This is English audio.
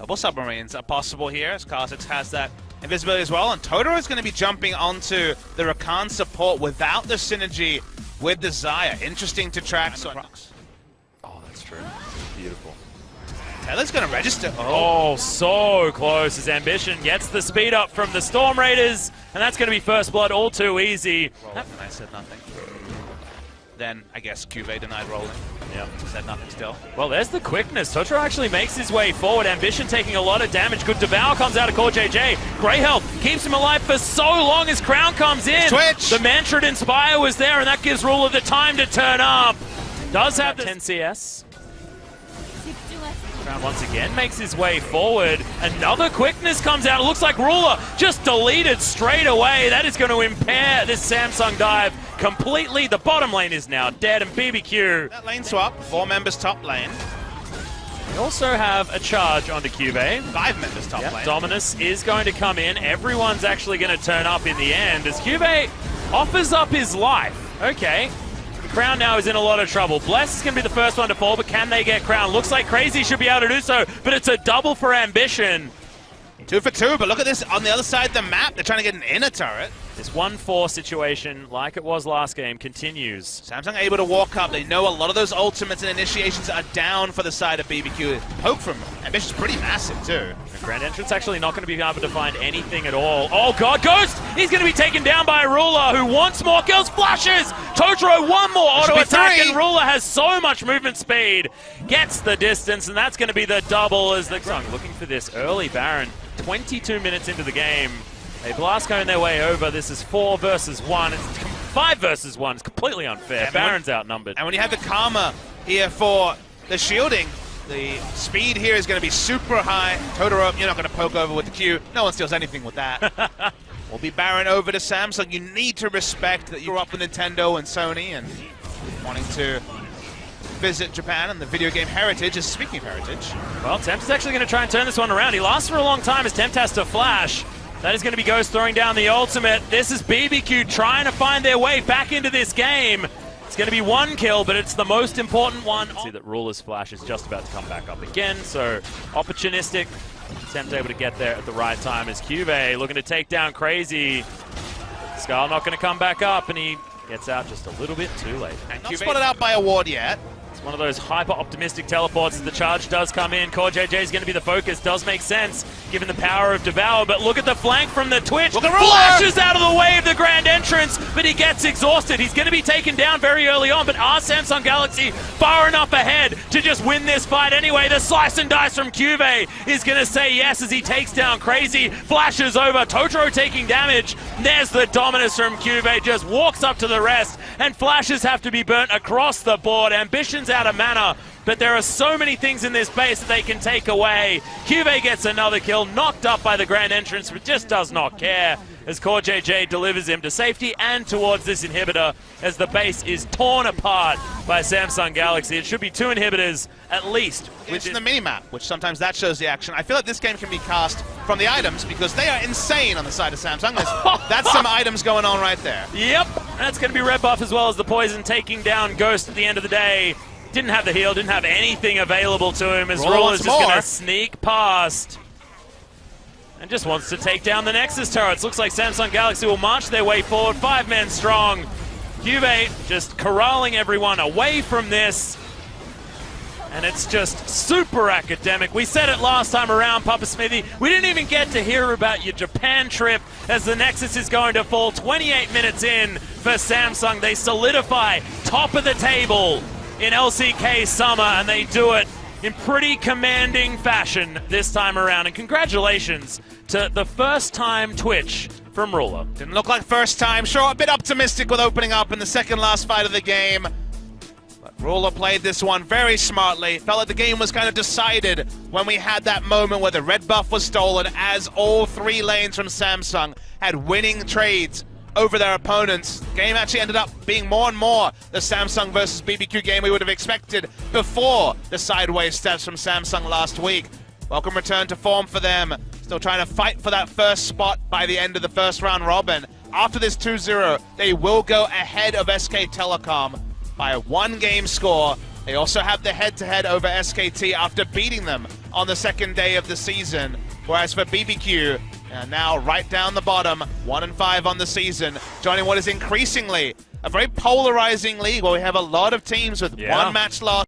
Double submarines are possible here, as Kha'Zix has that invisibility as well, and Totoro is going to be jumping onto the Rakan support without the synergy with the Xayah. Interesting to track. Oh, that's true. Beautiful. Taylor's going to register. Oh, so close as Ambition gets the speed up from the Storm Raiders, and that's going to be first blood all too easy. And I said nothing. Then I guess Cuvée denied rolling. Yeah, said nothing still. Well, there's the quickness. Totoro actually makes his way forward. Ambition taking a lot of damage. Good Devour comes out of Core JJ. Grey Health keeps him alive for so long as Crown comes in. Twitch! The Mantra Inspire was there, and that gives Ruler the time to turn up. Does have the 10 CS. Crown once again makes his way forward. Another quickness comes out. It looks like Ruler just deleted straight away. That is going to impair this Samsung dive completely. The bottom lane is now dead, and BBQ. That lane swap, 4 members top lane. We also have a charge onto Cuvée. 5 members top lane. Dominus is going to come in. Everyone's actually going to turn up in the end as Cuvée offers up his life. Okay. Crown now is in a lot of trouble. Bless is going to be the first one to fall, but can they get Crown? Looks like Crazy should be able to do so, but it's a double for Ambition. 2 for 2, but look at this on the other side of the map. They're trying to get an inner turret. This 1-4 situation, like it was last game, continues. Samsung able to walk up. They know a lot of those ultimates and initiations are down for the side of BBQ. Hope from Ambition's pretty massive, too. The Grand Entrance actually not going to be able to find anything at all. Oh, God, Ghost! He's going to be taken down by Ruler, who wants more kills. Flashes! Totoro, one more auto attack, and Ruler has so much movement speed. Gets the distance, and that's going to be the double as the Samsung looking for this early Baron. 22 minutes into the game. They Blasco their way over. This is 4 versus 1. It's 5 versus 1. It's completely unfair. And Baron's outnumbered. And when you have the Karma here for the shielding, the speed here is going to be super high. Totoro, you're not going to poke over with the Q. No one steals anything with that. Will be Baron over to Samsung. You need to respect that you grew up with Nintendo and Sony and wanting to visit Japan and the video game heritage is speaking of heritage. Well, Tempt is actually going to try and turn this one around. He lasts for a long time as Tempt has to flash. That is going to be Ghost throwing down the ultimate. This is BBQ trying to find their way back into this game. It's going to be 1 kill, but it's the most important one. See that Ruler's flash is just about to come back up again, so opportunistic. Tempt able to get there at the right time as Cuvée looking to take down Crazy. Skull not going to come back up, and he gets out just a little bit too late. And not spotted out by a ward yet. It's one of those hyper-optimistic teleports as the charge does come in. Core JJ is going to be the focus. Does make sense, given the power of Devour. But look at the flank from the Twitch. Flashes out of the way of the Grand Entrance, but he gets exhausted. He's going to be taken down very early on, but are Samsung Galaxy far enough ahead to just win this fight anyway? The slice and dice from Cuvée is going to say yes as he takes down Crazy. Flashes over. Totoro taking damage. There's the Dominus from Cuvée. Just walks up to the rest, and flashes have to be burnt across the board. Ambition's out of mana, but there are so many things in this base that they can take away. Cuvée gets another kill, knocked up by the Grand Entrance, but just does not care as Core JJ delivers him to safety and towards this inhibitor as the base is torn apart by Samsung Galaxy. It should be 2 inhibitors at least. It's in the minimap, which sometimes that shows the action. I feel like this game can be cast from the items because they are insane on the side of Samsung. That's some items going on right there. Yep, that's going to be red buff as well as the poison taking down Ghost at the end of the day. Didn't have the heal, didn't have anything available to him as Ruler's just going to sneak past. And just wants to take down the Nexus turrets. Looks like Samsung Galaxy will march their way forward, 5 men strong. Cuvée just corralling everyone away from this. And it's just super academic. We said it last time around, Papa Smithy. We didn't even get to hear about your Japan trip as the Nexus is going to fall 28 minutes in for Samsung. They solidify top of the table in LCK Summer, and they do it in pretty commanding fashion this time around. And congratulations to the first-time Twitch from Ruler. Didn't look like first time. Sure, a bit optimistic with opening up in the second last fight of the game. But Ruler played this one very smartly. Felt like the game was kind of decided when we had that moment where the red buff was stolen as all 3 lanes from Samsung had winning trades over their opponents. The game actually ended up being more and more the Samsung versus BBQ game we would have expected before the sideways steps from Samsung last week. Welcome return to form for them. Still trying to fight for that first spot by the end of the first round robin. After this 2-0, they will go ahead of SK Telecom by a 1-game score. They also have the head-to-head over SKT after beating them on the second day of the season. Whereas for BBQ, now right down the bottom, 1-5 on the season, joining what is increasingly a very polarizing league where we have a lot of teams with one match loss.